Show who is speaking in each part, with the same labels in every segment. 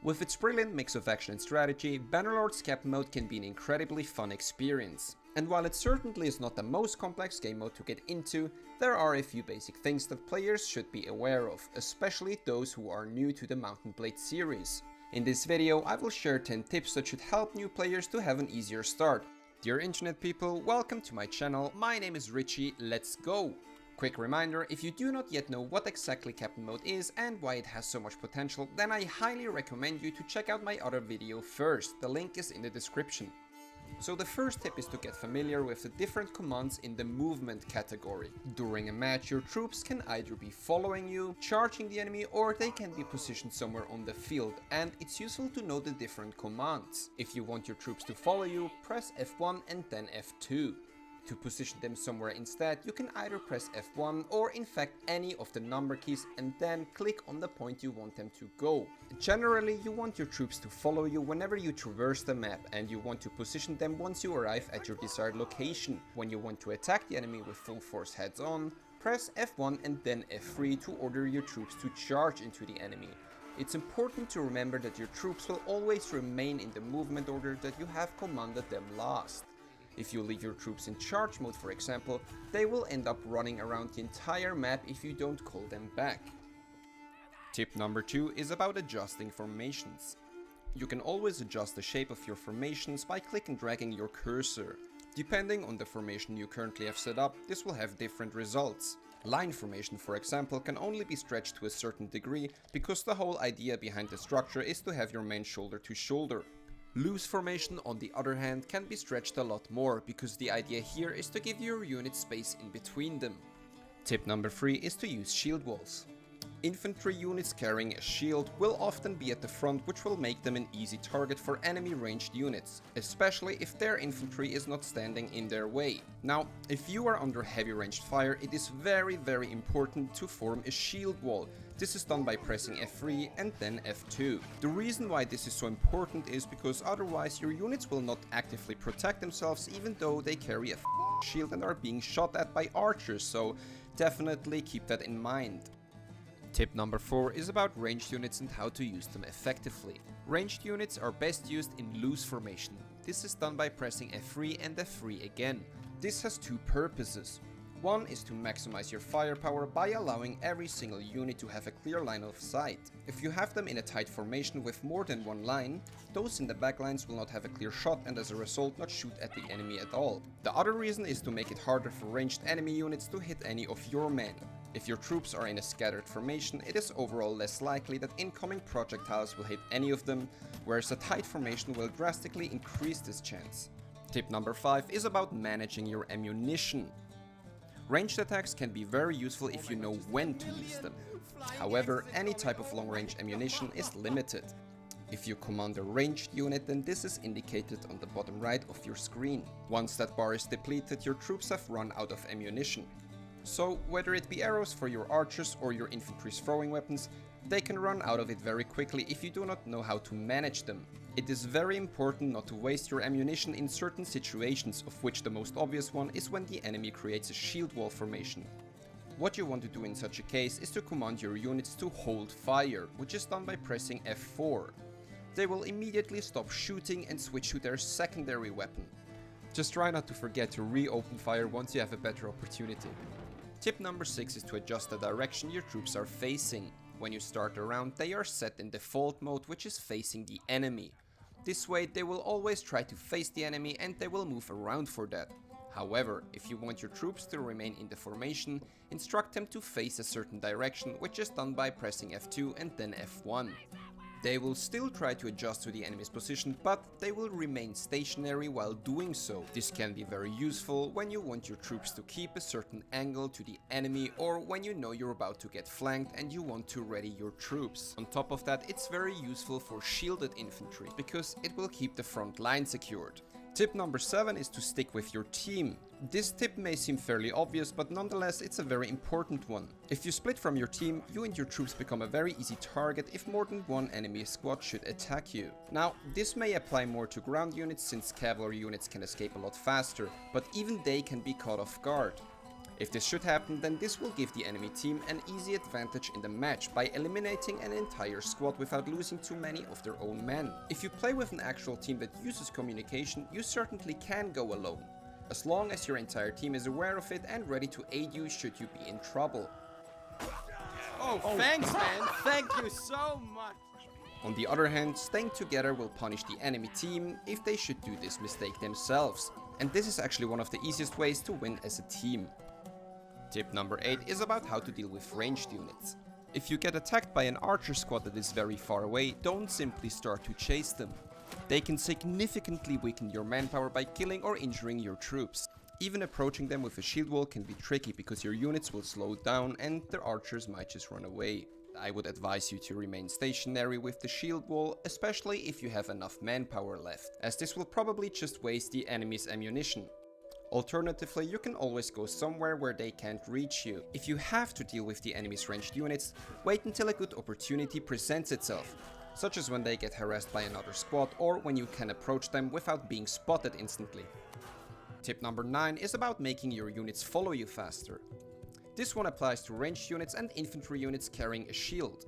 Speaker 1: With its brilliant mix of action and strategy, Bannerlord's Captain Mode can be an incredibly fun experience. And while it certainly is not the most complex game mode to get into, there are a few basic things that players should be aware of, especially those who are new to the Mount & Blade series. In this video, I will share 10 tips that should help new players to have an easier start. Dear internet people, welcome to my channel, my name is Richie, let's go! Quick reminder, if you do not yet know what exactly Captain Mode is and why it has so much potential, then I highly recommend you to check out my other video first, the link is in the description. So the first tip is to get familiar with the different commands in the movement category. During a match, your troops can either be following you, charging the enemy, or they can be positioned somewhere on the field, and it's useful to know the different commands. If you want your troops to follow you, press F1 and then F2. To position them somewhere instead, you can either press F1 or in fact any of the number keys and then click on the point you want them to go. Generally, you want your troops to follow you whenever you traverse the map, and you want to position them once you arrive at your desired location. When you want to attack the enemy with full force heads on, press F1 and then F3 to order your troops to charge into the enemy. It's important to remember that your troops will always remain in the movement order that you have commanded them last. If you leave your troops in charge mode, for example, they will end up running around the entire map if you don't call them back. Tip number 2 is about adjusting formations. You can always adjust the shape of your formations by click and dragging your cursor. Depending on the formation you currently have set up, this will have different results. Line formation, for example, can only be stretched to a certain degree because the whole idea behind the structure is to have your men shoulder to shoulder. Loose formation, on the other hand, can be stretched a lot more, because the idea here is to give your unit space in between them. Tip number 3 is to use shield walls. Infantry units carrying a shield will often be at the front, which will make them an easy target for enemy ranged units, especially if their infantry is not standing in their way. Now, if you are under heavy ranged fire, it is very important to form a shield wall. This is done by pressing F3 and then F2. The reason why this is so important is because otherwise your units will not actively protect themselves even though they carry a shield and are being shot at by archers, so definitely keep that in mind. Tip number 4 is about ranged units and how to use them effectively. Ranged units are best used in loose formation. This is done by pressing F3 and F3 again. This has two purposes. One is to maximize your firepower by allowing every single unit to have a clear line of sight. If you have them in a tight formation with more than one line, those in the backlines will not have a clear shot and as a result not shoot at the enemy at all. The other reason is to make it harder for ranged enemy units to hit any of your men. If your troops are in a scattered formation, it is overall less likely that incoming projectiles will hit any of them, whereas a tight formation will drastically increase this chance. Tip number 5 is about managing your ammunition. Ranged attacks can be very useful if you know when to use them. However, any type of long-range ammunition is limited. If you command a ranged unit, then this is indicated on the bottom right of your screen. Once that bar is depleted, your troops have run out of ammunition. So, whether it be arrows for your archers or your infantry's throwing weapons, they can run out of it very quickly if you do not know how to manage them. It is very important not to waste your ammunition in certain situations, of which the most obvious one is when the enemy creates a shield wall formation. What you want to do in such a case is to command your units to hold fire, which is done by pressing F4. They will immediately stop shooting and switch to their secondary weapon. Just try not to forget to reopen fire once you have a better opportunity. Tip number 6 is to adjust the direction your troops are facing. When you start a round, they are set in default mode, which is facing the enemy. This way they will always try to face the enemy and they will move around for that. However, if you want your troops to remain in the formation, instruct them to face a certain direction, which is done by pressing F2 and then F1. They will still try to adjust to the enemy's position, but they will remain stationary while doing so. This can be very useful when you want your troops to keep a certain angle to the enemy, or when you know you're about to get flanked and you want to ready your troops. On top of that, it's very useful for shielded infantry, because it will keep the front line secured. Tip number 7 is to stick with your team. This tip may seem fairly obvious, but nonetheless it's a very important one. If you split from your team, you and your troops become a very easy target if more than one enemy squad should attack you. Now, this may apply more to ground units since cavalry units can escape a lot faster, but even they can be caught off guard. If this should happen, then this will give the enemy team an easy advantage in the match by eliminating an entire squad without losing too many of their own men. If you play with an actual team that uses communication, you certainly can go alone, as long as your entire team is aware of it and ready to aid you should you be in trouble.
Speaker 2: Oh, thanks, man. Thank you so much.
Speaker 1: On the other hand, staying together will punish the enemy team if they should do this mistake themselves, and this is actually one of the easiest ways to win as a team. Tip number 8 is about how to deal with ranged units. If you get attacked by an archer squad that is very far away, don't simply start to chase them. They can significantly weaken your manpower by killing or injuring your troops. Even approaching them with a shield wall can be tricky because your units will slow down and their archers might just run away. I would advise you to remain stationary with the shield wall, especially if you have enough manpower left, as this will probably just waste the enemy's ammunition. Alternatively, you can always go somewhere where they can't reach you. If you have to deal with the enemy's ranged units, wait until a good opportunity presents itself, such as when they get harassed by another squad or when you can approach them without being spotted instantly. Tip number 9 is about making your units follow you faster. This one applies to ranged units and infantry units carrying a shield.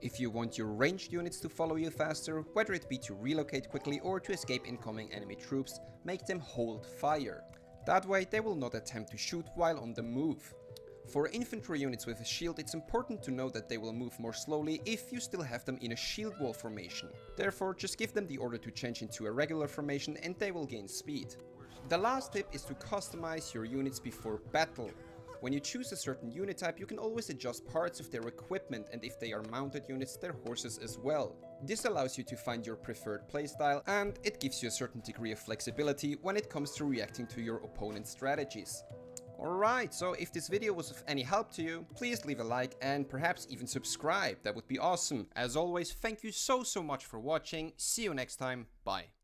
Speaker 1: If you want your ranged units to follow you faster, whether it be to relocate quickly or to escape incoming enemy troops, make them hold fire. That way they will not attempt to shoot while on the move. For infantry units with a shield, it's important to know that they will move more slowly if you still have them in a shield wall formation. Therefore, just give them the order to change into a regular formation and they will gain speed. The last tip is to customize your units before battle. When you choose a certain unit type, you can always adjust parts of their equipment and if they are mounted units, their horses as well. This allows you to find your preferred playstyle and it gives you a certain degree of flexibility when it comes to reacting to your opponent's strategies. Alright, so if this video was of any help to you, please leave a like and perhaps even subscribe, that would be awesome. As always, thank you so much for watching, see you next time, bye.